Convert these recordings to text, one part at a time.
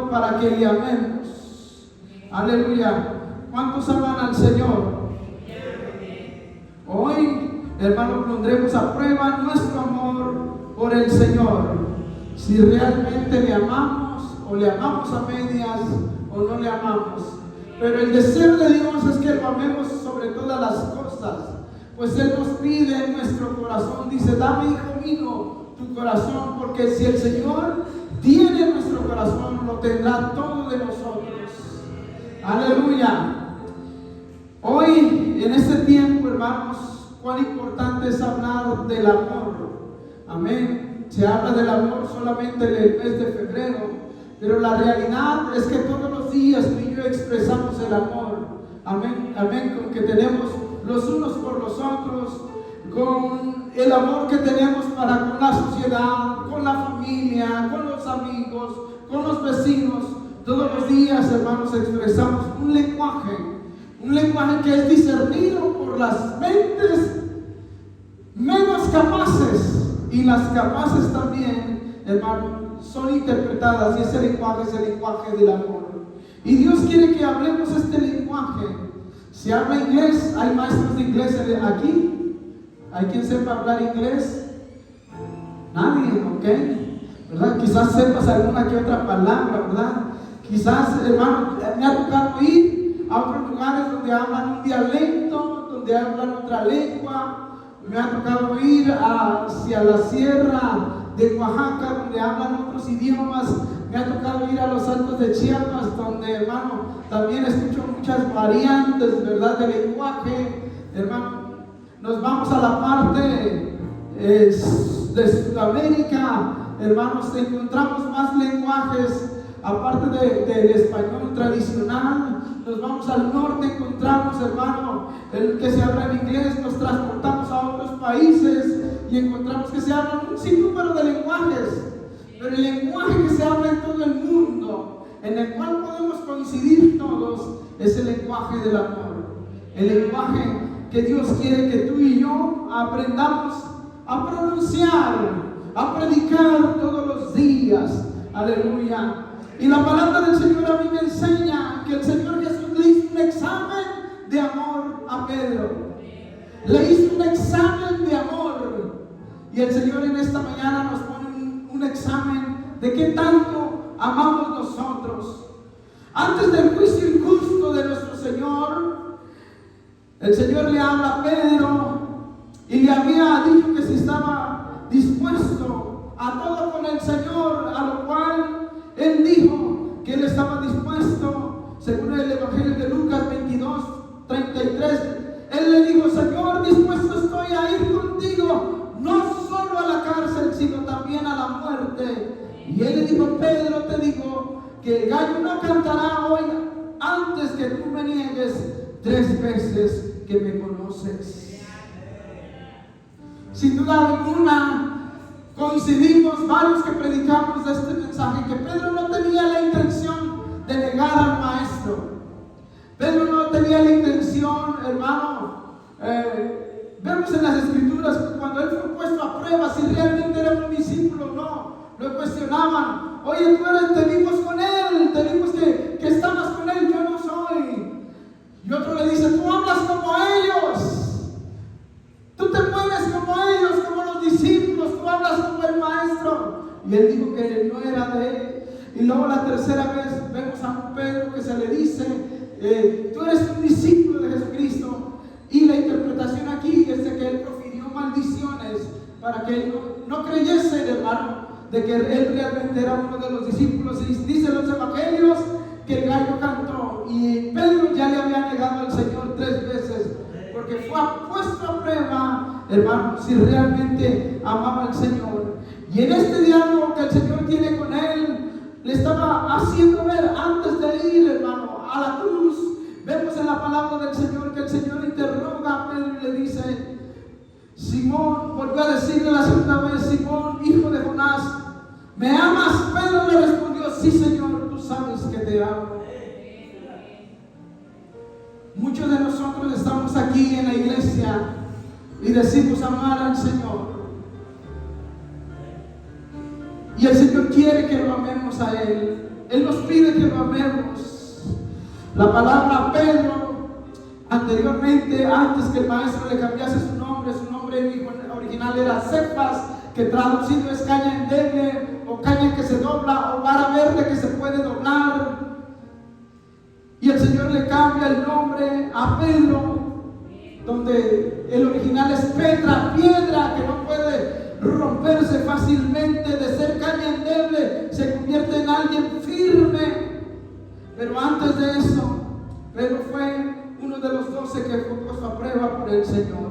hermano, para que le amemos. Aleluya. ¿Cuántos aman al Señor? Hoy, hermano, pondremos a prueba nuestro amor por el Señor. Si realmente le amamos o le amamos a medias o no le amamos. Pero el deseo de Dios es que lo amemos sobre todas las cosas. Pues Él nos pide en nuestro corazón, dice, dame, hijo mío, tu corazón, porque si el Señor tiene nuestro corazón, lo tendrá todo de nosotros. Aleluya. Hoy, en este tiempo, hermanos, cuán importante es hablar del amor. Amén. Se habla del amor solamente en el mes de febrero, pero la realidad es que todos los días tú y yo expresamos el amor. Amén. Amén. Con que tenemos los unos por los otros, con el amor que tenemos para con la sociedad, con la familia, con los amigos, con los vecinos. Todos los días, hermanos, expresamos un lenguaje que es discernido por las mentes menos capaces, y las capaces también, hermano, son interpretadas, y ese lenguaje es el lenguaje del amor. Y Dios quiere que hablemos este lenguaje. Si habla inglés, hay maestros de inglés aquí. ¿Hay quien sepa hablar inglés? Nadie, ¿ok? ¿Verdad? Quizás sepas alguna que otra palabra, ¿verdad? Quizás, hermano, me ha tocado ir a otros lugares donde hablan un dialecto, donde hablan otra lengua. Me ha tocado ir hacia la sierra de Oaxaca, donde hablan otros idiomas. Me ha tocado ir a los altos de Chiapas, donde, hermano, también escucho muchas variantes, ¿verdad?, de lenguaje. Hermano, nos vamos a la parte de Sudamérica, hermanos, encontramos más lenguajes aparte del español tradicional. Nos vamos al norte, encontramos, hermano, el que se habla en inglés. Nos transportamos a otros países y encontramos que se hablan un sinnúmero de lenguajes. Pero el lenguaje que se habla en todo el mundo, en el cual podemos coincidir todos, es el lenguaje del amor. El lenguaje que Dios quiere que tú y yo aprendamos a pronunciar, a predicar todos los días. Aleluya. Y la palabra del Señor a mí me enseña que el Señor Jesús le hizo un examen de amor a Pedro. Le hizo un examen de amor. Y el Señor en esta mañana nos pone un examen de qué tanto amamos nosotros. Antes del juicio injusto de nuestro Señor, el Señor le habla a Pedro y le había dicho que si estaba dispuesto a todo con el Señor, a lo cual Él dijo que Él estaba dispuesto, según el Evangelio de Lucas 22:33. Él le dijo, Señor, dispuesto estoy a ir contigo, no solo a la cárcel, sino también a la muerte. Y Él le dijo, Pedro, te digo que el gallo no cantará hoy antes que tú me niegues 3 veces que me conoces. Sin duda alguna, coincidimos varios que predicamos de este mensaje, que Pedro no tenía la intención de negar al maestro. Pedro no tenía la intención, hermano. Vemos en las escrituras que cuando él fue puesto a prueba si realmente era un discípulo o no, lo cuestionaban. Oye, te vimos con él, te vimos que estabas con él, yo no soy. Y otro le dice, tú hablas como ellos, tú te mueves como ellos, como los discípulos, tú hablas como el maestro. Y él dijo que no era de él. Y luego la tercera vez vemos a un Pedro que se le dice, tú eres un discípulo de Jesucristo. Y la interpretación aquí es de que él profirió maldiciones para que él no creyese, hermano, de que él realmente era uno de los discípulos. Y dicen los evangelios que el gallo cantó y Pedro ya le había negado al Señor 3 veces, porque fue puesto a prueba, hermano, si realmente amaba al Señor. Y en este diálogo que el Señor tiene con él, le estaba haciendo ver antes de ir, hermano, a la cruz. Vemos en la palabra del Señor que el Señor interroga a Pedro y le dice, Simón, volvió a decirle la segunda vez, Simón, hijo de Jonás, ¿me amas? Pedro le respondió, sí, Señor, tú sabes que te amo. Muchos de nosotros estamos aquí en la iglesia y decimos amar al Señor. Y el Señor quiere que lo amemos a Él. Él nos pide que lo amemos. La palabra Pedro, anteriormente, antes que el maestro le cambiase su nombre original era Cefas, que traducido es caña endeble o caña que se dobla o vara verde que se puede doblar. Y el Señor le cambia el nombre a Pedro, donde el original es Petra, piedra que no puede romperse fácilmente. De ser caña endeble se convierte en alguien firme. Pero antes de eso, Pedro fue uno de los 12 que fue puesto a prueba por el Señor.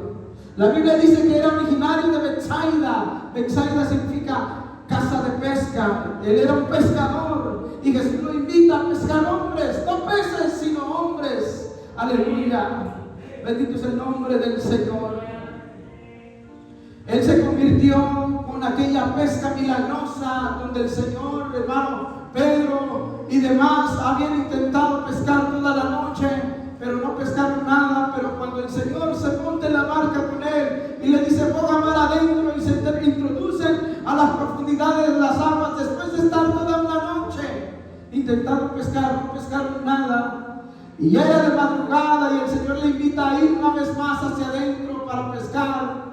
La Biblia dice que era originario de Betsaida. Betsaida significa casa de pesca. Él era un pescador y Jesús lo invita a pescar hombres, no peces sino hombres. Aleluya, bendito es el nombre del Señor. Él se convirtió con aquella pesca milagrosa donde el Señor, hermano Pedro y demás habían intentado pescar toda la noche, pero no pescaron nada. Pero cuando el Señor se monta en la barca con él y le dice ponga mar adentro, y se introducen a las profundidades de las aguas, después de estar toda una noche intentando pescar, no pescaron nada. Y ya era de madrugada y el Señor le invita a ir una vez más hacia adentro para pescar.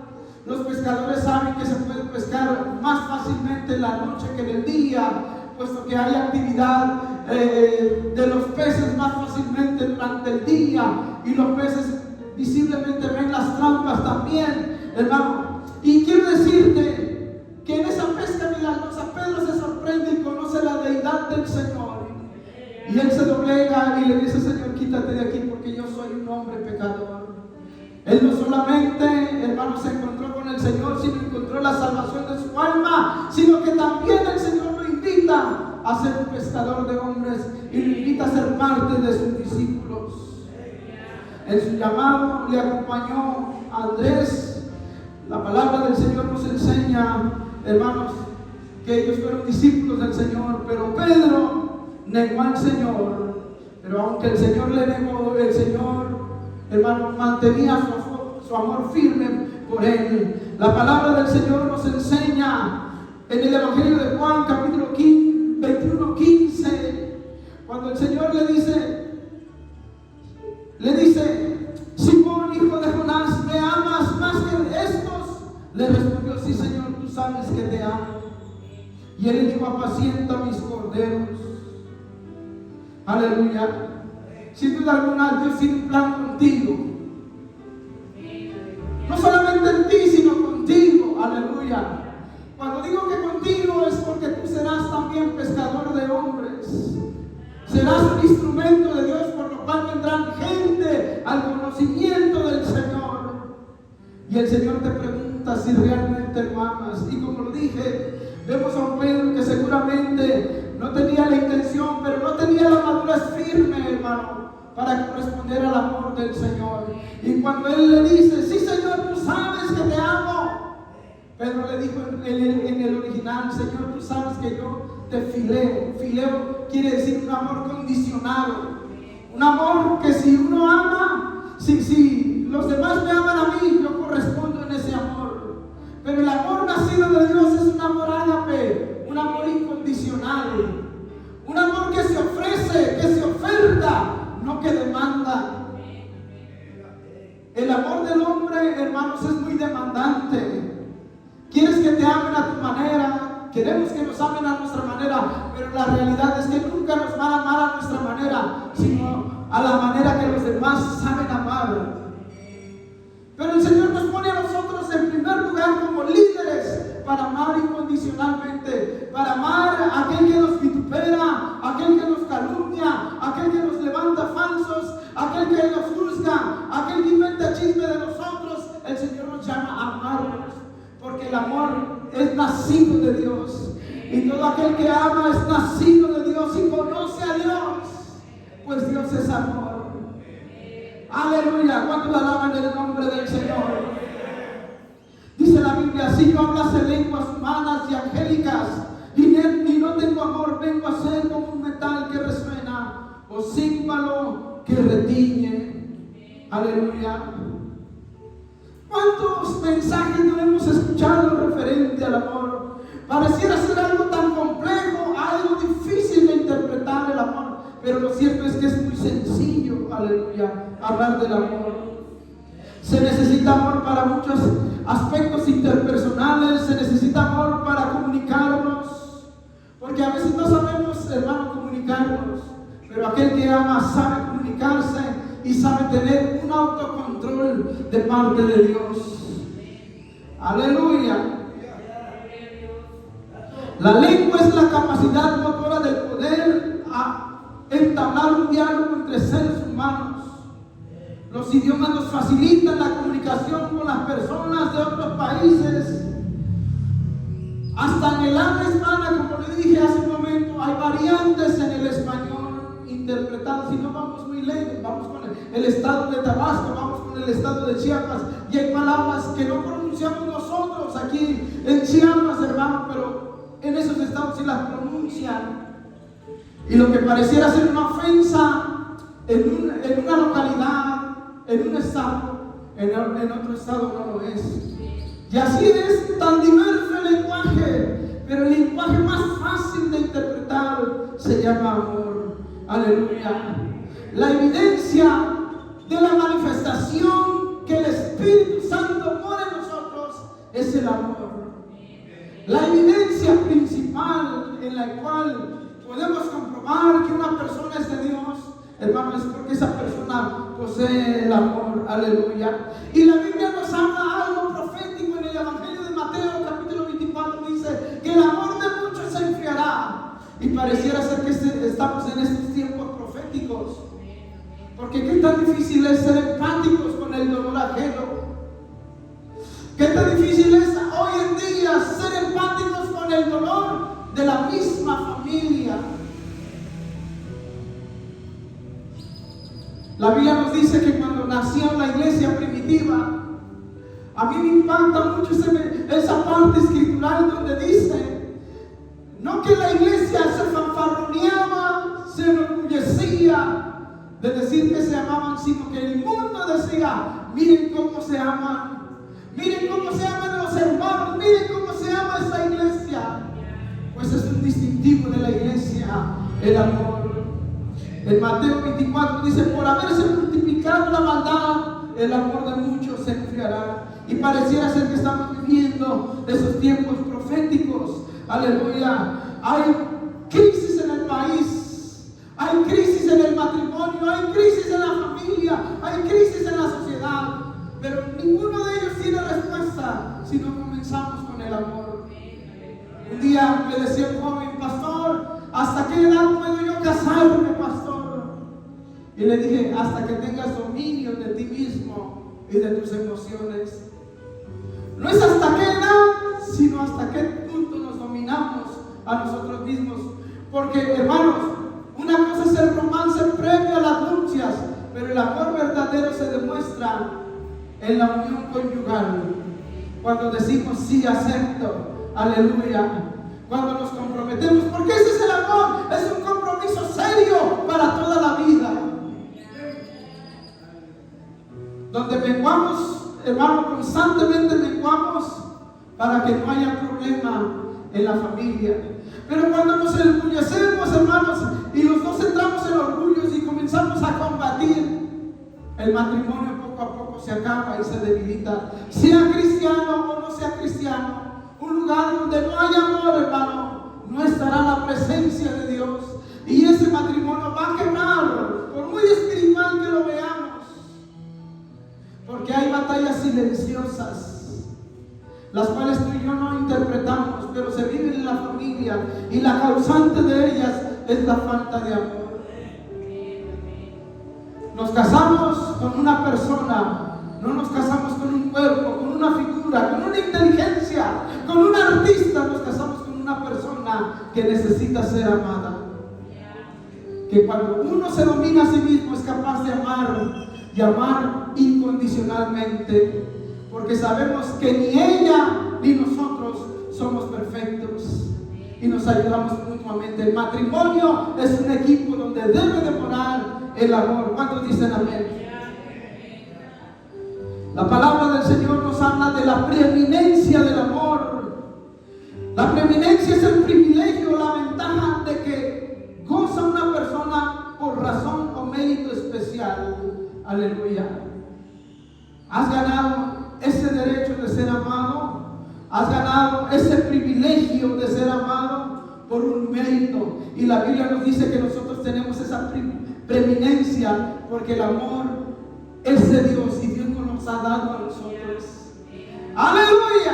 Los pescadores saben que se puede pescar más fácilmente en la noche que en el día, puesto que hay actividad de los peces más fácilmente durante el día, y los peces visiblemente ven las trampas también, hermano. Y quiero decirte que en esa pesca milagrosa Pedro se sorprende y conoce la deidad del Señor, y él se doblega y le dice: Señor, quítate de aquí porque yo soy un hombre pecador. Él no solamente, hermano, se encontró con el Señor, sino encontró la salvación de su alma, sino que también el Señor lo invita a ser un pescador de hombres y lo invita a ser parte de sus discípulos. En su llamado le acompañó a Andrés. La palabra del Señor nos enseña, hermanos, que ellos fueron discípulos del Señor, pero Pedro negó al Señor. Pero aunque el Señor le negó, el Señor, hermano, mantenía su amor firme por él. La palabra del Señor nos enseña en el Evangelio de Juan, capítulo 21:15, cuando el Señor le dice: Simón, hijo de Jonás, ¿me amas más que estos? Le respondió: sí, Señor, tú sabes que te amo. Y él le dijo: apacienta mis corderos. Aleluya. Sin duda alguna, Dios tiene un plan contigo. No solamente en ti, sino contigo. Aleluya. Cuando digo que contigo es porque tú serás también pescador de hombres. Serás un instrumento de Dios, por lo cual vendrán gente al conocimiento del Señor. Y el Señor te pregunta si realmente lo amas. Y como lo dije, vemos a un Pedro que seguramente no tenía la intención, pero no tenía la madurez firme, hermano, para corresponder al amor del Señor. Y cuando él le dice: sí, Señor, tú sabes que te amo, Pedro le dijo en el original: Señor, tú sabes que yo te fileo. Fileo quiere decir un amor condicionado, un amor que si uno ama, si los demás me aman a mí, yo correspondo en ese amor. Pero el amor nacido de Dios es un amor ágape, un amor incondicional, un amor que se ofrece, que se oferta, no que demanda. El amor del hombre, hermanos, es muy demandante. Quieres que te amen a tu manera, queremos que nos amen a nuestra manera, pero la realidad es que nunca nos van a amar a nuestra manera, sino a la manera que los demás saben amar. Pero el Señor nos pone a nosotros en primer lugar como líderes para amar incondicionalmente, para amar a aquel que nos vitupera, aquel que nos calumnia, aquel que nos levanta falsos, aquel que nos juzga, aquel que inventa chisme de nosotros. El Señor nos llama a amarnos, porque el amor es nacido de Dios, y todo aquel que ama es nacido de Dios y conoce a Dios, pues Dios es amor. Aleluya. ¿Cuántos alaban el nombre del Señor? Dice la Biblia: si yo hablase lenguas humanas y angélicas y no tengo amor, vengo a ser como un metal que resuena o címbalo que retiñe. Aleluya. ¿Cuántos mensajes no hemos escuchado referente al amor? Pareciera ser algo tan complejo, algo difícil de interpretar. del amor. Se necesita amor para muchos aspectos interpersonales, se necesita amor para comunicarnos, porque a veces no sabemos, hermano, comunicarnos, pero aquel que ama sabe comunicarse y sabe tener un autocontrol de parte de Dios. Aleluya. La lengua es la capacidad motora del poder a entablar un diálogo entre seres humanos. Los idiomas nos facilitan la comunicación con las personas de otros países. Hasta en el habla hispana, como le dije hace un momento, hay variantes en el español interpretados. Si no vamos muy lejos, vamos con el estado de Tabasco, vamos con el estado de Chiapas, y hay palabras que no pronunciamos nosotros aquí en Chiapas, hermano, pero en esos estados sí las pronuncian. Y lo que pareciera ser una ofensa en una localidad, en un estado, en otro estado no lo es. Y así es tan diverso el lenguaje, pero el lenguaje más fácil de interpretar se llama amor. Aleluya. La evidencia de la manifestación que el Espíritu Santo mora en nosotros es el amor. La evidencia principal en la cual podemos comprobar que una persona es de Dios, hermano, es porque esa persona posee el amor. Aleluya. Y la Biblia nos habla algo profético en el Evangelio de Mateo, capítulo 24, dice que el amor de muchos se enfriará. Y pareciera ser que estamos en estos tiempos proféticos, porque qué tan difícil es ser empáticos con el dolor ajeno. Qué tan difícil es hoy en día ser empáticos con el dolor de la misma familia. La Biblia nos dice que cuando nació la iglesia primitiva, a mí me impacta mucho esa parte escritural donde dice, no que la iglesia se fanfarroneaba, se enorgullecía de decir que se amaban, sino que el mundo decía, miren cómo se aman, miren cómo se aman los hermanos, miren cómo se ama esta iglesia. Pues es un distintivo de la iglesia, el amor. En Mateo 24 dice, por haberse multiplicado la maldad, el amor de muchos se enfriará. Y pareciera ser que estamos viviendo esos tiempos proféticos. Aleluya. Hay crisis en el país, hay crisis en el matrimonio, hay crisis en la familia, hay crisis en la sociedad. Pero ninguno de ellos tiene respuesta si no comenzamos con el amor. Un día me decía un joven, pastor, ¿hasta qué edad puedo yo casarme, pastor? Y le dije, hasta que tengas dominio de ti mismo y de tus emociones. No es hasta qué edad, sino hasta qué punto nos dominamos a nosotros mismos. Porque, hermanos, una cosa es el romance previo a las nupcias, pero el amor verdadero se demuestra en la unión conyugal. Cuando decimos sí, acepto. Aleluya. Cuando nos comprometemos, porque ese es el amor, es un compromiso serio para toda la vida. Donde menguamos, hermano, constantemente menguamos para que no haya problema en la familia. Pero cuando nos enorgullecemos, hermanos, y los dos entramos en orgullos y comenzamos a combatir, el matrimonio poco a poco se acaba y se debilita. Sea cristiano o no sea cristiano, un lugar donde no hay amor, hermano, no estará la presencia de Dios. Y ese matrimonio va a quemar, por muy espiritual que lo veamos. Porque hay batallas silenciosas, las cuales tú y yo no interpretamos, pero se viven en la familia. Y la causante de ellas es la falta de amor. Nos casamos con una persona, no nos casamos con un cuerpo, con una figura, con una inteligencia, con un artista. Nos casamos con una persona que necesita ser amada. Que cuando uno se domina a sí mismo es capaz de amar y amar incondicionalmente, porque sabemos que ni ella ni nosotros somos perfectos y nos ayudamos mutuamente. El matrimonio es un equipo donde debe de morar el amor. ¿Cuántos dicen amén? La palabra del Señor nos habla de la preeminencia del amor. La preeminencia es el privilegio, la ventaja de que goza una persona por razón o mérito especial Aleluya. Has ganado ese derecho de ser amado. Has ganado ese privilegio de ser amado por un mérito. Y la Biblia nos dice que nosotros tenemos esa preeminencia porque el amor es de Dios y Dios nos ha dado a nosotros. Aleluya.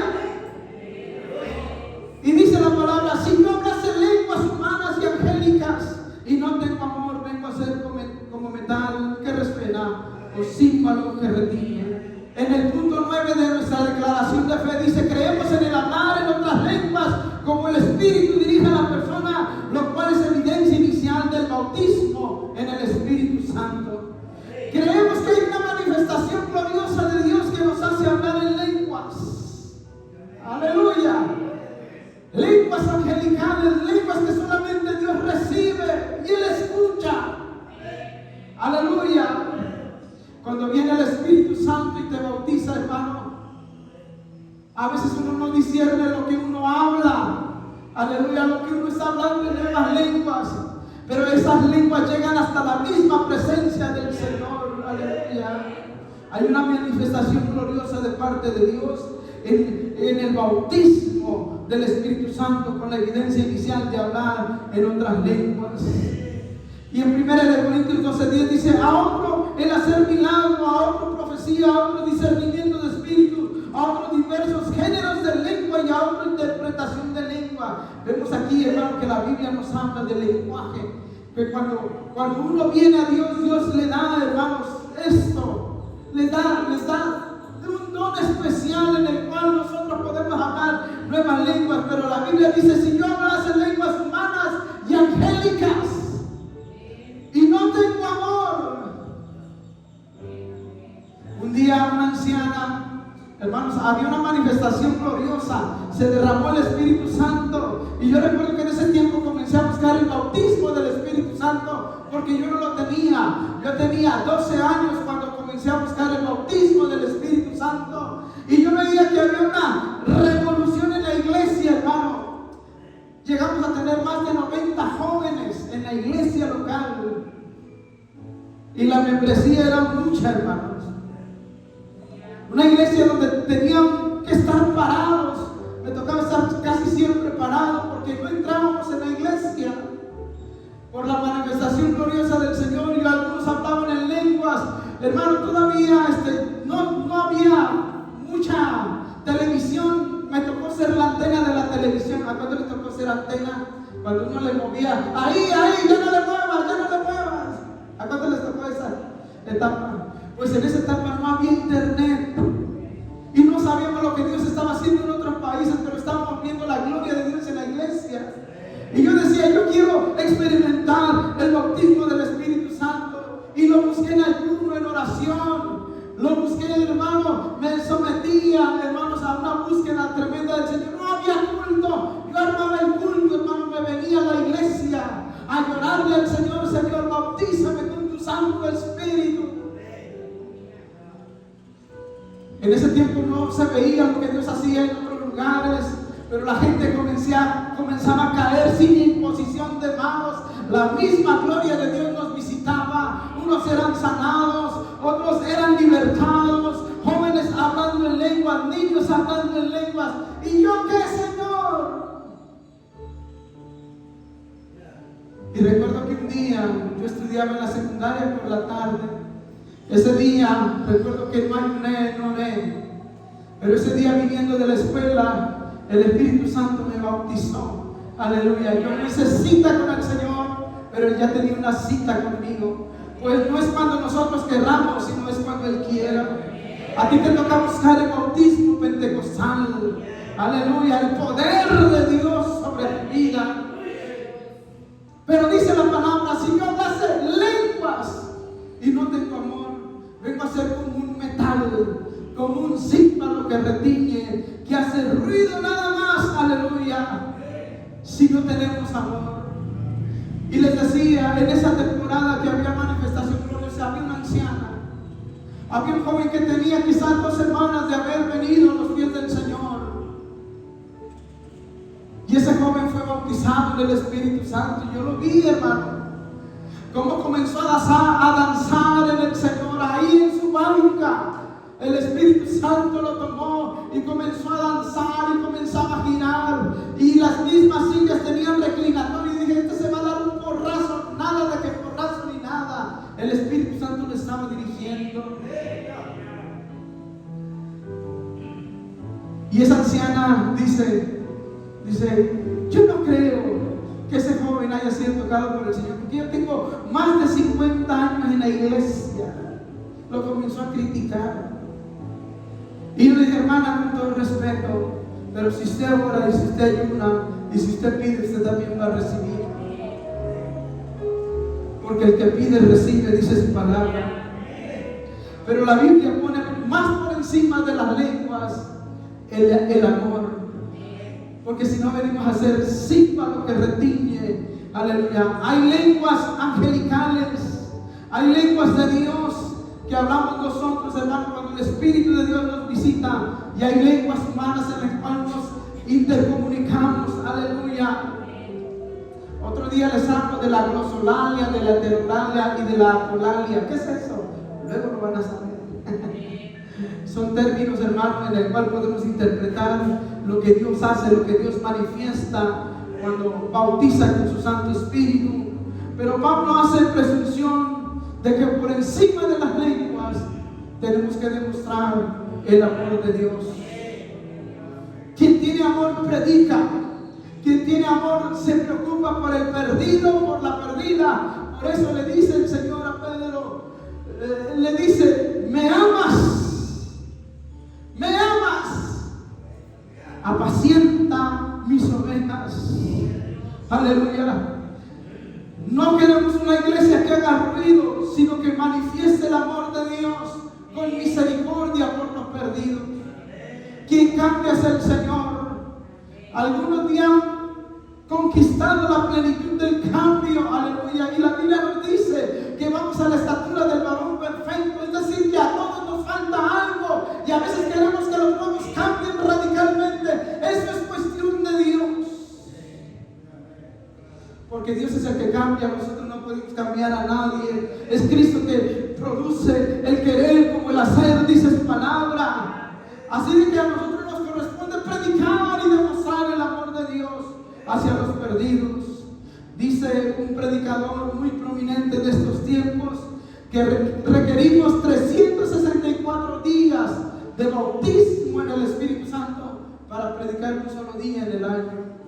Y dice la palabra: si yo hablase lenguas humanas y angélicas y no tengo amor, vengo a ser como metal que resuena o címbalo que retiñe. En el punto 9 de nuestra declaración de fe dice: creemos en el hablar en otras lenguas como el Espíritu dirige a la persona, lo cual es evidencia inicial del bautismo en el Espíritu Santo. Creemos que hay una manifestación gloriosa de Dios que nos hace hablar en lenguas. Aleluya. Lenguas angelicales, lenguas que solamente Dios recibe y Él escucha. Aleluya. Cuando viene el Espíritu Santo y te bautiza, hermano, a veces uno no discierne lo que uno habla. Aleluya, lo que uno está hablando en nuevas lenguas. Pero esas lenguas llegan hasta la misma presencia del Señor. Aleluya. Hay una manifestación gloriosa de parte de Dios en el bautismo del Espíritu Santo, con la evidencia inicial de hablar en otras lenguas. Y en 1 Corintios 12:10 dice: a otro el hacer milagro, a otro profecía, a otro discernimiento de espíritu, a otros diversos géneros de lengua y a otro interpretación de lengua. Vemos aquí, hermano, que la Biblia nos habla del lenguaje, que cuando uno viene a Dios, Dios le da, hermanos, esto, les da un don especial en el cual nosotros podemos hablar nuevas lenguas. Pero la Biblia dice: si yo hablase lenguas humanas y angélicas y no tengo amor. Un día una anciana, hermanos, había una manifestación gloriosa, se derramó el Espíritu Santo, y yo recuerdo que en ese tiempo comencé a buscar el bautismo del Espíritu Santo, porque yo no lo tenía. Yo tenía 12 años cuando comencé a buscar el bautismo del Espíritu Santo, y yo veía que había una revolución en la iglesia, hermano. Llegamos a tener más de 90 jóvenes en la iglesia local, y la membresía era mucha, hermanos. Una iglesia donde tenían que estar parados. Me tocaba estar casi siempre parado porque no entrábamos en la iglesia por la manifestación gloriosa del Señor, y algunos hablaban en lenguas. Hermano, todavía no había mucha televisión. Me tocó ser la antena de la televisión. ¿A cuándo le tocó ser antena? Cuando uno le movía, ahí, ya no le muevas. ¿A cuándo les tocó esa etapa? Pues en esa etapa no había internet y no sabíamos lo que Dios estaba haciendo en otros países, pero estábamos viendo la gloria de Dios en la iglesia. Y yo decía: yo quiero experimentar el bautismo del Espíritu Santo, y lo busqué en ayuno, en oración. Lo busqué, hermano, me sometía, hermanos, a una búsqueda tremenda del Señor. No había culto, yo armaba el culto, hermano, me venía a la iglesia a llorarle al Señor: Señor, bautízame con tu Santo Espíritu. En ese tiempo no se veía lo que Dios hacía en otros lugares, pero la gente comenzaba a caer sin imposición de manos. La misma gloria de Dios nos visitaba. Unos eran sanados, otros eran libertados, jóvenes hablando en lenguas, niños hablando en lenguas. ¿Y yo qué, Señor? Y recuerdo que un día yo estudiaba en la secundaria por la tarde. Ese día recuerdo que no ayuné, pero ese día, viniendo de la escuela, el Espíritu Santo me bautizó. Aleluya. Yo no hice cita con el Señor, pero Él ya tenía una cita conmigo. Pues no es cuando nosotros querramos, sino es cuando Él quiera. A ti te toca buscar el bautismo pentecostal. Aleluya, el poder de Dios sobre tu vida. Pero dice la palabra: si yo hablase lenguas y no tengo amor, vengo a ser como un metal, como un címbalo que retiñe, que hace ruido nada más. Aleluya. Si no tenemos amor. Y les decía, en esa temporada que había manifestación gloriosa, había una anciana, había un joven que tenía quizás 2 semanas de haber venido a los pies del Señor, y ese joven fue bautizado en el Espíritu Santo. Y yo lo vi, hermano. Cómo comenzó a danzar en el Señor ahí en su banca. El Espíritu Santo lo tomó y comenzó a danzar y comenzaba a girar. Y las mismas sillas tenían reclinatorio. Y dije, este se va a dar un porrazo. Nada de que porrazo ni nada. El Espíritu Santo lo estaba dirigiendo. Y esa anciana dice, yo no creo que ese joven haya sido tocado por el Señor, porque yo tengo más de 50 años en la iglesia. Lo comenzó a criticar. Y yo le dije, hermana, con todo respeto, pero si usted ora y si usted ayuna y si usted pide, usted también va a recibir. Porque el que pide recibe, dice su palabra. Pero la Biblia pone más por encima de las lenguas el amor. Porque si no venimos a ser címbalo que retiñe. Aleluya. Hay lenguas angelicales, hay lenguas de Dios que hablamos nosotros, hermanos, cuando el Espíritu de Dios nos visita. Y hay lenguas humanas en las cuales nos intercomunicamos. Aleluya. Otro día les hablo de la glosolalia, de la heterolalia y de la acolalia. ¿Qué es eso? Luego lo van a saber. Son términos, hermanos, en el cual podemos interpretar lo que Dios hace, lo que Dios manifiesta cuando bautiza con su Santo Espíritu. Pero Pablo hace presunción de que por encima de las lenguas tenemos que demostrar el amor de Dios. Quien tiene amor predica. Quien tiene amor se preocupa por el perdido, por la perdida. Por eso le dice el Señor a Pedro, le dice, ¿me amas? ¿Me amas? Apacienta mis ovejas. Aleluya. No queremos una iglesia que haga ruido, sino que manifieste el amor de Dios con misericordia por los perdidos. Quien cambia es el Señor. Algunos días han conquistado la plenitud del cambio. Aleluya. Y la Biblia nos dice que vamos a la estatura del varón perfecto. Es decir, que a todos nos falta algo. Y a veces queremos que los nuevos cambien radicalmente. Eso es cuestión de Dios. Porque Dios es el que cambia, nosotros no podemos cambiar a nadie. Es Cristo que produce el querer como el hacer, dice su palabra. Así que a nosotros nos corresponde predicar y demostrar el amor de Dios hacia los perdidos. Dice un predicador muy prominente de estos tiempos que requerimos 364 días de bautismo en el Espíritu Santo para predicar un solo día en el año.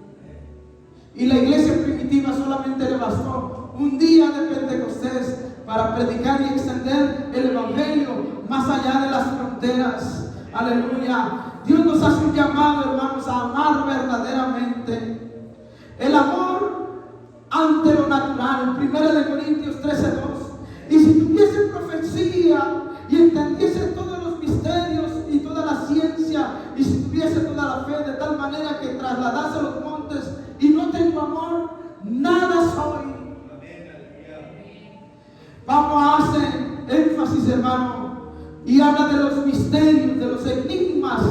Y la iglesia primitiva solamente le bastó un día de Pentecostés para predicar y extender el Evangelio más allá de las fronteras. Aleluya. Dios nos hace un llamado, hermanos, a amar verdaderamente. El amor ante lo natural. 1 Corintios 13:2. Y si tuviese profecía y entendiese todos los misterios y toda la ciencia, y si tuviese toda la fe de tal manera que trasladase los montes, y no tengo amor, nada soy. Pablo hace énfasis, hermano, y habla de los misterios, de los enigmas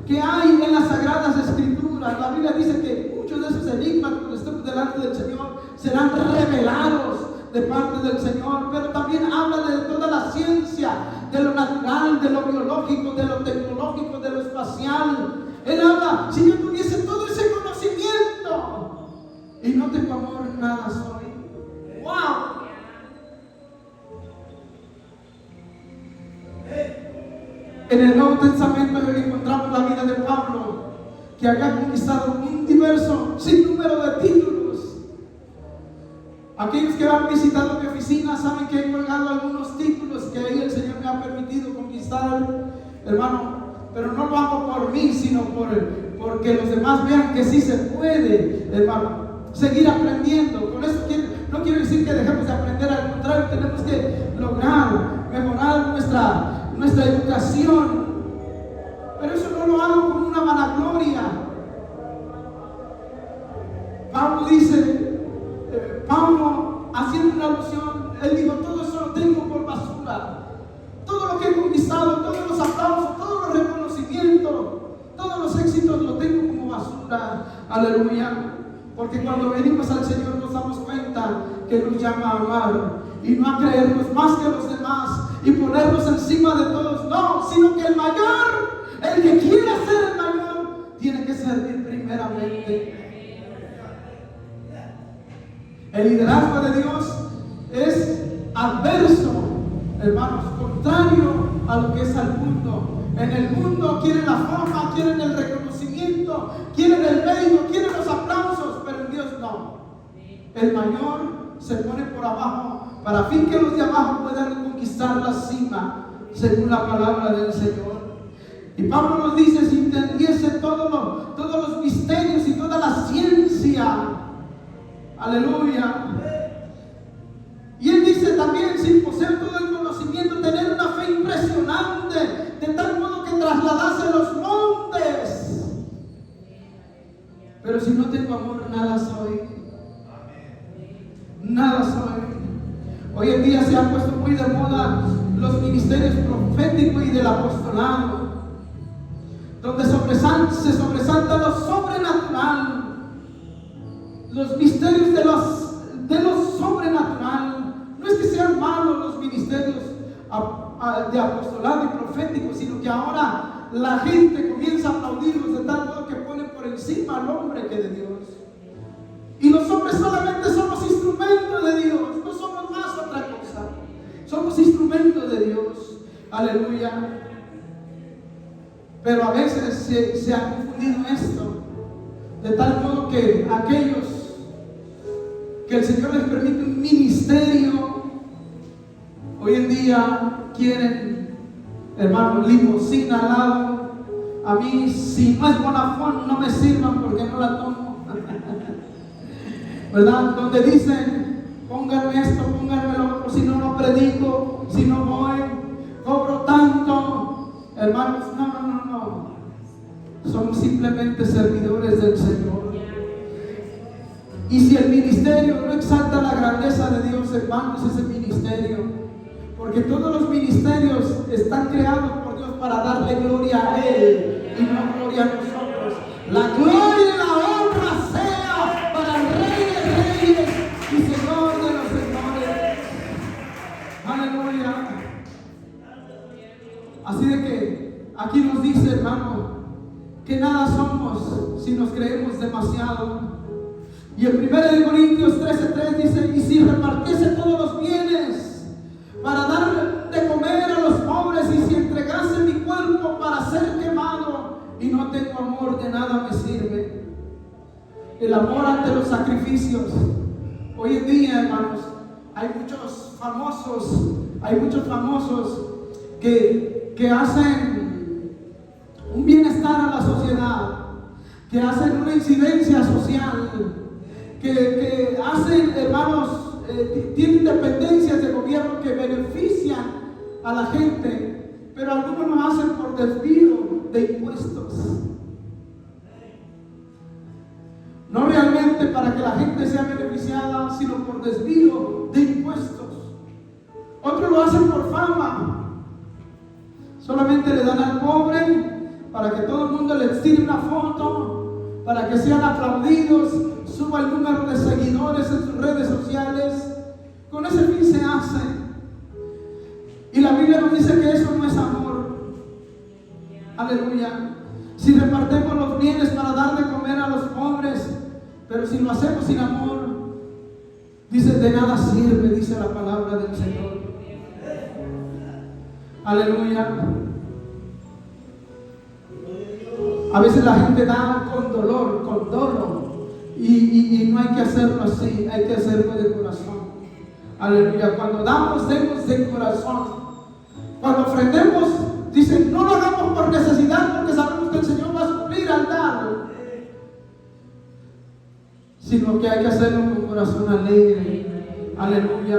que hay en las Sagradas Escrituras. La Biblia dice que muchos de esos enigmas, cuando estemos delante del Señor, serán revelados de parte del Señor. Pero también habla de toda la ciencia, de lo natural, de lo biológico, de lo tecnológico, de lo espacial. Él habla, si yo tuviese todo ese conocimiento y no tengo amor, nada soy. ¡Wow! En el Nuevo Testamento encontramos la vida de Pablo, que había conquistado un diverso sinnúmero de títulos. Aquellos que han visitado mi oficina saben que he colgado algunos títulos que ahí el Señor me ha permitido conquistar, hermano. Pero no lo hago por mí, sino porque los demás vean que sí se puede, hermano, seguir aprendiendo. Con eso no quiero decir que dejemos de aprender, al contrario, tenemos que lograr mejorar nuestra educación. Pero eso no lo hago como una vanagloria. Pablo, haciendo una alusión, él dijo, todo eso lo tengo por basura. Todo lo que he conquistado, todos los aplausos, todos los reconocimientos, todos los éxitos los tengo como basura. Aleluya. Porque cuando venimos al Señor nos damos cuenta que nos llama a amar y no a creernos más que los demás y ponernos encima de todos, no, sino que el mayor, el que quiera ser el mayor, tiene que servir primeramente. El liderazgo de Dios es adverso, hermanos, contrario a lo que es al mundo. En el mundo quieren la fama, quieren el reconocimiento, quieren el mérito, quieren los aplausos, pero en Dios no. El mayor se pone por abajo para fin que los de abajo puedan conquistar la cima, según la palabra del Señor. Y Pablo nos dice, si entendiese todos los misterios y toda la ciencia, aleluya. Y él dice también, sin poseer todo el conocimiento, tener una fe impresionante, de tal modo que trasladase los montes. Pero si no tengo amor, nada soy. Nada soy. Hoy en día se han puesto muy de moda los ministerios proféticos y del apostolado, donde se sobresalta lo sobrenatural, los misterios de lo sobrenatural. No es que sean malos los ministerios de apostolado y profético, sino que ahora la gente comienza a aplaudirlos de tal modo que ponen por encima al hombre que de Dios. Y los hombres solamente somos instrumentos de Dios, no somos más otra cosa. Somos instrumentos de Dios. Aleluya. Pero a veces se ha confundido esto, de tal modo que aquellos que el Señor les permite un ministerio, hoy en día quieren, hermano, limusina al lado. A mí, si no es Bonafont, no me sirvan porque no la tomo. ¿Verdad? Donde dicen, pónganme esto, pónganme lo otro, si no, no predico, si no voy, cobro tanto. Hermanos, no. Somos simplemente servidores del Señor. Y si el ministerio no exalta la grandeza de Dios, hermanos, ese ministerio, porque todos los ministerios están creados por Dios para darle gloria a Él y no gloria a nosotros. La gloria y la honra sea para el Rey de Reyes y Señor de los Señores. Aleluya. Así de que aquí nos dice, hermano, que nada somos si nos creemos demasiado. Y en 1 Corintios 13:3 dice, y si repartiese todos los bienes para dar de comer a los pobres, y si entregase mi cuerpo para ser quemado y no tengo amor, de nada me sirve. El amor ante los sacrificios. Hoy en día, hermanos, hay muchos famosos que hacen un bienestar a la sociedad, que hacen una incidencia social, que hacen, hermanos, tienen dependencias de gobierno que benefician a la gente, pero algunos lo hacen por desvío de impuestos. No realmente para que la gente sea beneficiada, sino por desvío de impuestos. Otros lo hacen por fama. Solamente le dan al pobre para que todo el mundo les tire una foto, para que sean aplaudidos, suba el número de seguidores en sus redes sociales. Con ese fin se hace. Y la Biblia nos dice que eso no es amor. Aleluya. Si repartimos los bienes para dar de comer a los pobres, pero si lo hacemos sin amor, dice, de nada sirve, dice la palabra del Señor. Aleluya. A veces la gente da con dolor, con dolo, y no hay que hacerlo así, hay que hacerlo de corazón. Aleluya. Cuando damos, demos de corazón. Cuando ofrendemos, dicen, no lo hagamos por necesidad, porque sabemos que el Señor va a suplir al dar, sino que hay que hacerlo con corazón alegre. Aleluya.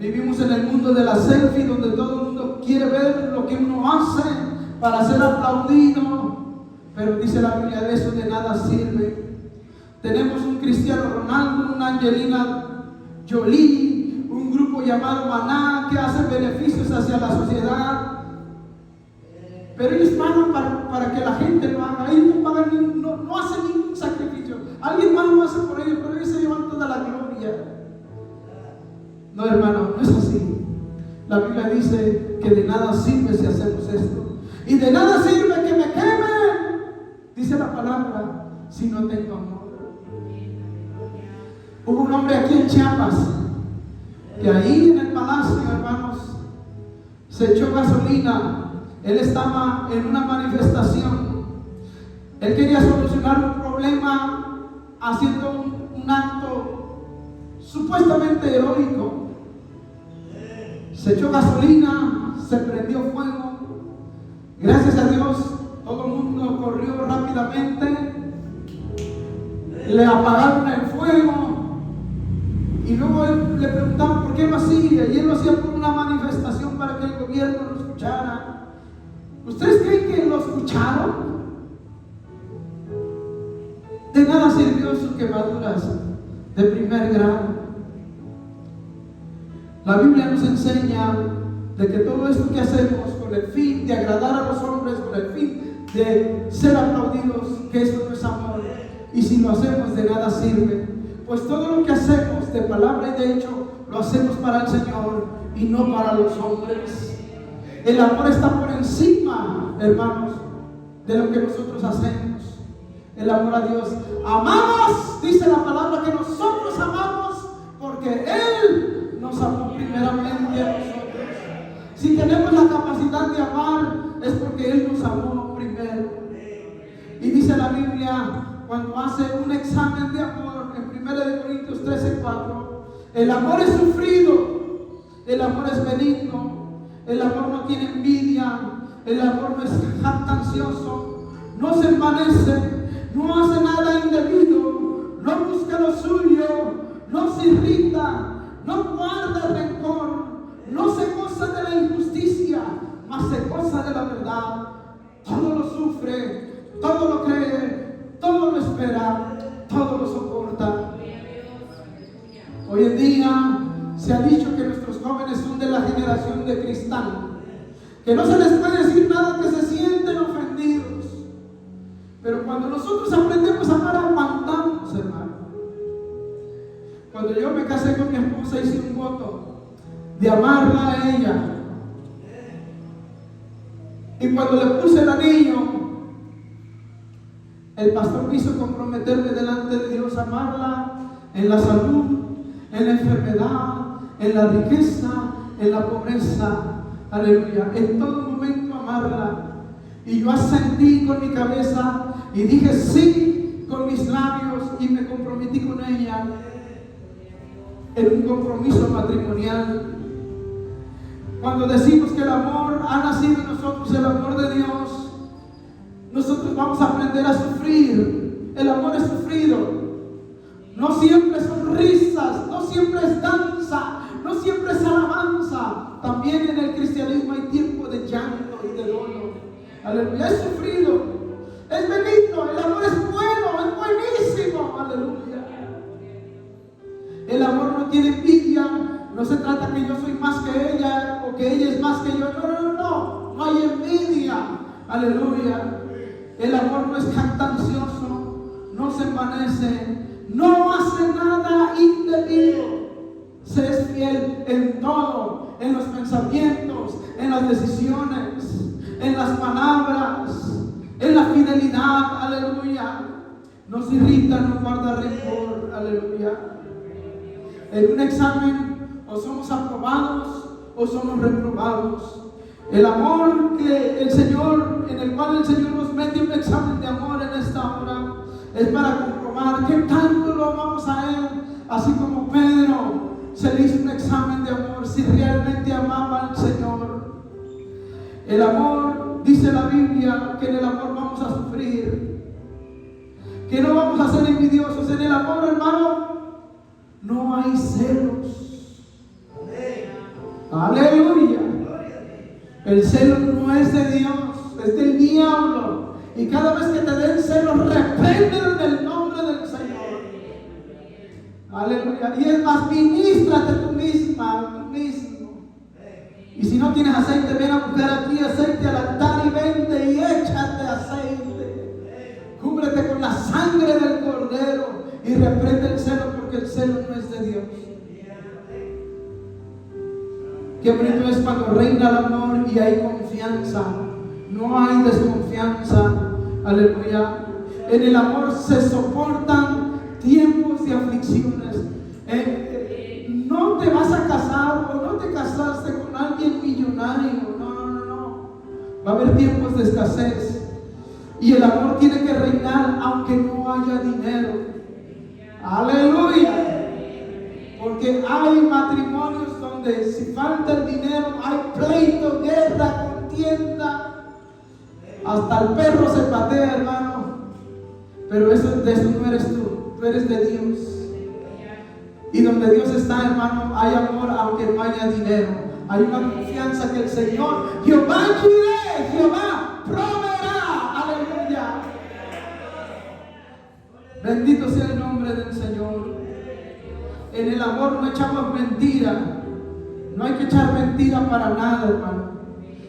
Vivimos en el mundo de la selfie, donde todo el mundo quiere ver lo que uno hace para ser aplaudido, pero dice la Biblia, de eso de nada sirve. Tenemos un Cristiano Ronaldo, una Angelina Jolie, un grupo llamado Maná, que hace beneficios hacia la sociedad, pero ellos pagan para que la gente lo haga. Ellos no hacen ningún sacrificio. Alguien toda la gloria. No, hermano, no es así. La Biblia dice que de nada sirve si hacemos esto. Y de nada sirve que me quemen, dice la palabra, si no tengo amor. Hubo un hombre aquí en Chiapas que ahí en el palacio, hermanos, se echó gasolina. Él estaba en una manifestación. Él quería solucionar un problema haciendo un acto supuestamente heroico. Se echó gasolina, se prendió fuego. Gracias a Dios, todo el mundo corrió rápidamente. Le apagaron el fuego. Y luego le preguntaban por qué lo hacía. Y él lo hacía por una manifestación para que el gobierno lo escuchara. ¿Ustedes creen que lo escucharon? De nada sirvió sus quemaduras de primer grado. La Biblia nos enseña de que todo esto que hacemos con el fin de agradar a los hombres, con el fin de ser aplaudidos, que eso no es amor. Y si lo hacemos, de nada sirve. Pues todo lo que hacemos de palabra y de hecho lo hacemos para el Señor y no para los hombres. El amor está por encima, hermanos, de lo que nosotros hacemos. El amor a Dios. Amamos, dice la palabra, que nosotros amamos porque Él nos amó primeramente a nosotros. Si tenemos la capacidad de amar, es porque Él nos amó primero. Y dice la Biblia, cuando hace un examen de amor, en 1 Corintios 13:4, el amor es sufrido, el amor es benigno, el amor no tiene envidia, el amor no es jactancioso, no se envanece, no hace nada indebido, no busca lo suyo, no se irrita, no guarda rencor, no se goza de la injusticia, mas se goza de la verdad. Todo lo sufre, todo lo cree, todo lo espera, todo lo soporta. Hoy en día se ha dicho que nuestros jóvenes son de la generación de cristal, que no se les puede decir nada, que se sienten ofendidos. Pero cuando nosotros aprendemos a amar, aguantamos, hermano. Cuando yo me casé con mi esposa, hice un voto de amarla a ella. Y cuando le puse el anillo, el pastor me hizo comprometerme delante de Dios a amarla en la salud, en la enfermedad, en la riqueza, en la pobreza. Aleluya. En todo momento amarla. Y yo asentí con mi cabeza y dije sí con mis labios y me comprometí con ella en un compromiso matrimonial. Cuando decimos que el amor ha nacido en nosotros, el amor de Dios, nosotros vamos a aprender a sufrir. El amor es sufrido. No siempre son risas, no siempre es danza, no siempre es alabanza. También en el cristianismo hay tiempo de llanto y de dolor. Aleluya, es sufrido, es benigno, el amor es bueno, es buenísimo. Aleluya. El amor no tiene envidia, no se trata que yo soy más que ella o que ella es más que yo. No hay envidia. Aleluya. El amor no es jactancioso, no se envanece, no hace nada indebido. Se es fiel en todo, en los pensamientos, en las decisiones, en las palabras, en la fidelidad. Aleluya. No se irrita, no guarda rencor. Aleluya. En un examen o somos aprobados o somos reprobados. El amor que el Señor, en el cual el Señor nos mete un examen de amor en esta hora, es para comprobar qué tanto lo amamos a Él, así como Pedro se le hizo un examen de amor, si realmente amaba al Señor. El amor, dice la Biblia, que en el amor vamos a sufrir, que no vamos a ser envidiosos. En el amor, hermano, no hay celos. Aleluya. El celo no es de Dios, es del diablo. Y cada vez que te den celos, repréndelo en el nombre del Señor. Aleluya. Y es más, ministrate tú misma, tú mismo. Y si no tienes aceite, ven a buscar aquí aceite al altar y vente y échate aceite. Cúbrete con la sangre del Cordero y reprende el celo, porque que el celo no es de Dios. Qué bonito es cuando reina el amor y hay confianza. No hay desconfianza. Aleluya. En el amor se soportan tiempos de aflicciones. No te vas a casar o no te casaste con alguien millonario. No. Va a haber tiempos de escasez. Y el amor tiene que reinar aunque no haya dinero. Aleluya. Porque hay matrimonios donde si falta el dinero hay pleito, guerra, contienda. Hasta el perro se patea, hermano. Pero de eso no eres tú eres de Dios. Y donde Dios está, hermano, hay amor aunque no haya dinero. Hay una confianza que el Señor, Jehová Jireh, Jehová proveerá. Aleluya. Bendito sea el nombre del Señor. En el amor no echamos mentira. No hay que echar mentira para nada, hermano.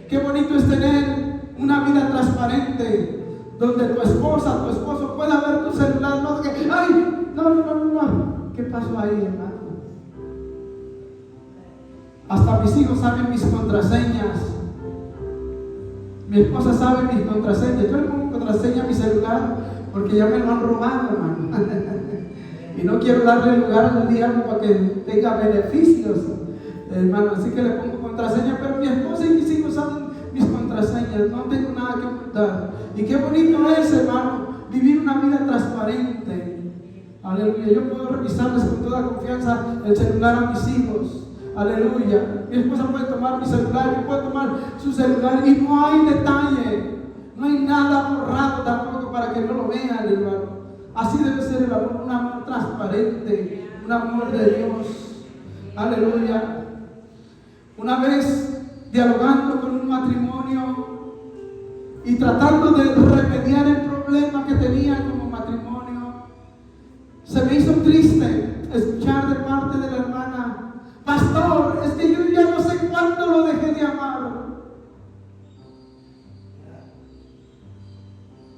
Qué bonito es tener una vida transparente, donde tu esposa, tu esposo pueda ver tu celular. No, que, ay, no. ¿Qué pasó ahí, hermano? Hasta mis hijos saben mis contraseñas. Mi esposa sabe mis contraseñas. Yo le pongo contraseña a mi celular porque ya me lo han robado, hermano. Y no quiero darle lugar al diablo para que tenga beneficios, hermano. Así que le pongo contraseña. Pero mi esposa y mis hijos saben mis contraseñas. No tengo nada que ocultar. Y qué bonito es, hermano, vivir una vida transparente. Aleluya. Yo puedo revisarles con toda confianza el celular a mis hijos. Aleluya. Mi esposa puede tomar mi celular, yo puedo tomar su celular y no hay detalle. No hay nada borrado tampoco para que no lo vean, hermano. Así debe ser el amor, un amor transparente, un amor de Dios. Aleluya. Una vez dialogando con un matrimonio y tratando de remediar el problema que tenían como matrimonio, se me hizo triste escuchar de parte de la hermana: pastor, es que yo ya no sé cuándo lo dejé de amar.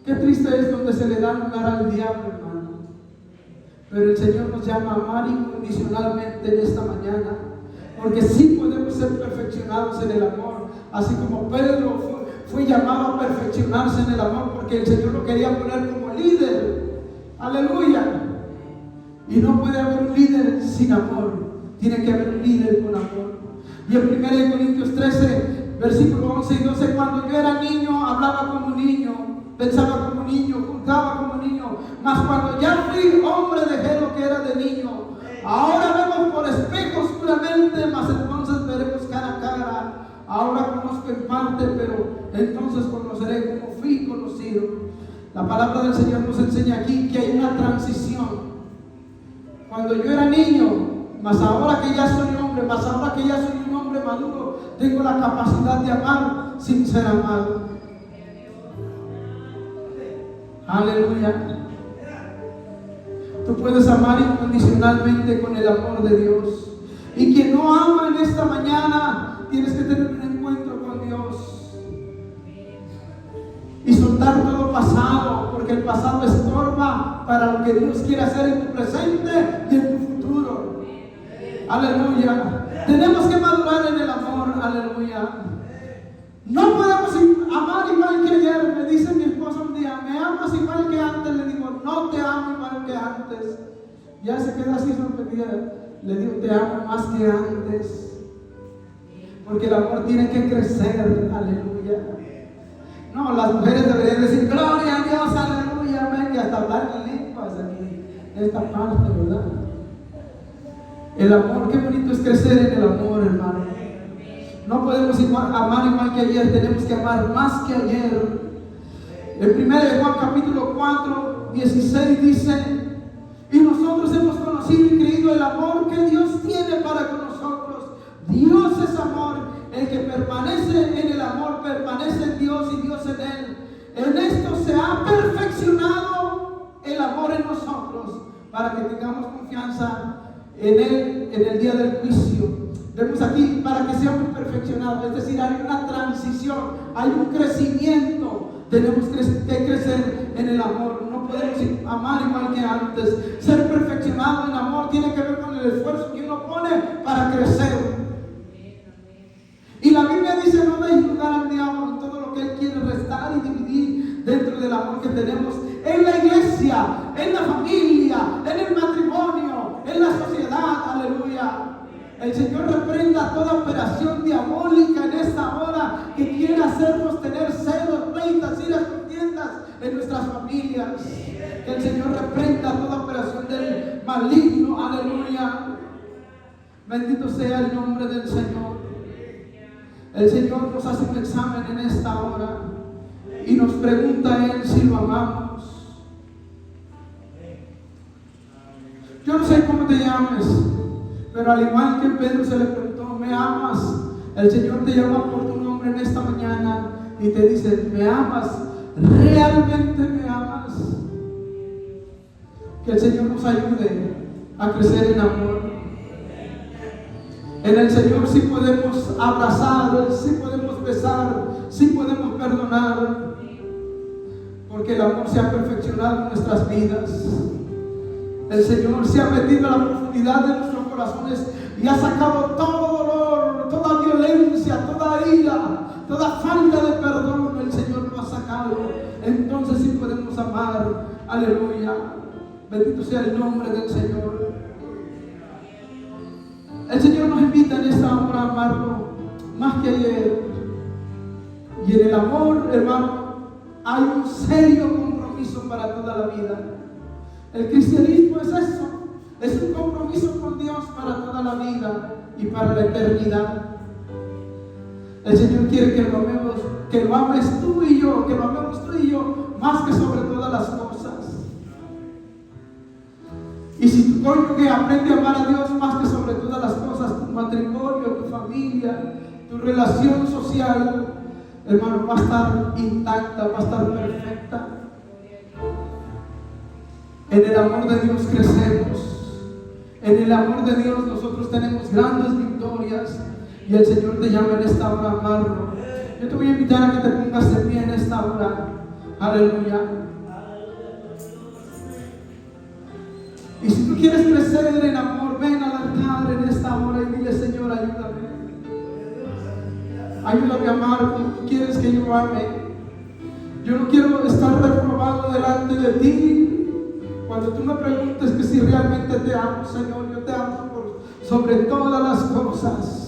Qué triste es donde se le da lugar al diablo, hermano. Pero el Señor nos llama a amar incondicionalmente en esta mañana, porque sí podemos ser perfeccionados en el amor, así como Pedro fue llamado a perfeccionarse en el amor, porque el Señor lo quería poner como líder. Aleluya. Y no puede haber un líder sin amor, tiene que haber un líder con amor. Y en 1 Corintios 13, versículo 11 y 12, cuando yo era niño, hablaba como niño, pensaba como niño, juzgaba como niño, mas cuando ya fui hombre dejé lo que era de niño. Ahora vemos por espejo oscuramente, mas entonces veremos cara a cara. Ahora conozco en parte, pero entonces conoceré como fui conocido. La palabra del Señor nos enseña aquí que hay una transición. Cuando yo era niño, mas ahora que ya soy hombre, mas ahora que ya soy un hombre maduro, tengo la capacidad de amar sin ser amado. Aleluya. Tú puedes amar incondicionalmente con el amor de Dios. Y quien no ama en esta mañana, tienes que tener un encuentro con Dios y soltar todo pasado, porque el pasado estorba para lo que Dios quiere hacer en tu presente y en tu futuro. Aleluya. Tenemos que madurar en el amor. Aleluya. No podemos amar igual que ayer. Me dice mi esposa un día: ¿me amas igual que antes? Le digo: no te amo igual que antes. Ya se queda así sorprendida. Le digo: te amo más que antes, porque el amor tiene que crecer. Aleluya. No, las mujeres deberían decir: gloria a Dios, aleluya, amén, y hasta hablar en lenguas aquí, en esta parte, ¿verdad? El amor, qué bonito es crecer en el amor, hermano. No podemos amar igual que ayer, tenemos que amar más que ayer. En 1 Juan capítulo 4, 16 dice: y nosotros hemos conocido y creído el amor que Dios tiene para con nosotros. Dios es amor. El que permanece en el amor permanece en Dios y Dios en él. En esto se ha perfeccionado el amor en nosotros, para que tengamos confianza en él en el día del juicio. Vemos aquí: para que seamos perfeccionados, es decir, hay una transición, hay un crecimiento. Tenemos que crecer en el amor. No no podemos amar igual que antes. Ser perfeccionado en amor tiene que ver con el esfuerzo que uno pone para crecer. Y la Biblia dice: no dejes lugar al diablo en todo lo que él quiere restar y dividir dentro del amor que tenemos en la iglesia, en la familia, en el matrimonio, en la sociedad. Aleluya. El Señor reprenda toda operación diabólica en esta hora que quiera hacernos tener celos, pleitas, iras, contiendas en nuestras familias. Que el Señor reprenda toda operación del maligno. Aleluya. Bendito sea el nombre del Señor. El Señor nos hace un examen en esta hora y nos pregunta a Él si lo amamos. Yo no sé cómo te llames, pero al igual que Pedro se le preguntó: ¿me amas? El Señor te llama por tu nombre en esta mañana y te dice: ¿me amas? ¿Realmente me amas? Que el Señor nos ayude a crecer en amor. En el Señor sí podemos abrazar, sí podemos besar, sí podemos perdonar, porque el amor se ha perfeccionado en nuestras vidas. El Señor se ha metido a la profundidad de nuestros corazones y ha sacado todo dolor, toda violencia, toda ira, toda falta de perdón. El Señor lo ha sacado. Entonces sí podemos amar. Aleluya. Bendito sea el nombre del Señor. El Señor nos invita en esta hora a amarlo más que ayer. Y en el amor, hermano, hay un serio compromiso para toda la vida. El cristianismo es eso, es un compromiso con Dios para toda la vida y para la eternidad. El Señor quiere que lo amemos, que lo ames tú y yo, que lo amemos tú y yo, más que sobre todas las cosas. Y si tu cónyuge aprende a amar a Dios más que sobre todas las cosas, tu matrimonio, tu familia, tu relación social, hermano, va a estar intacta, va a estar perfecta. En el amor de Dios crecemos. En el amor de Dios nosotros tenemos grandes victorias. Y el Señor te llama en esta hora a amarlo. Yo te voy a invitar a que te pongas de pie en esta hora. Aleluya. Y si tú quieres crecer en amor, ven al altar en esta hora y dile: Señor, ayúdame. Ayúdame a amar como tú quieres que yo ame. Yo no quiero estar reprobado delante de ti. Cuando tú me preguntes que si realmente te amo, Señor, yo te amo sobre todas las cosas.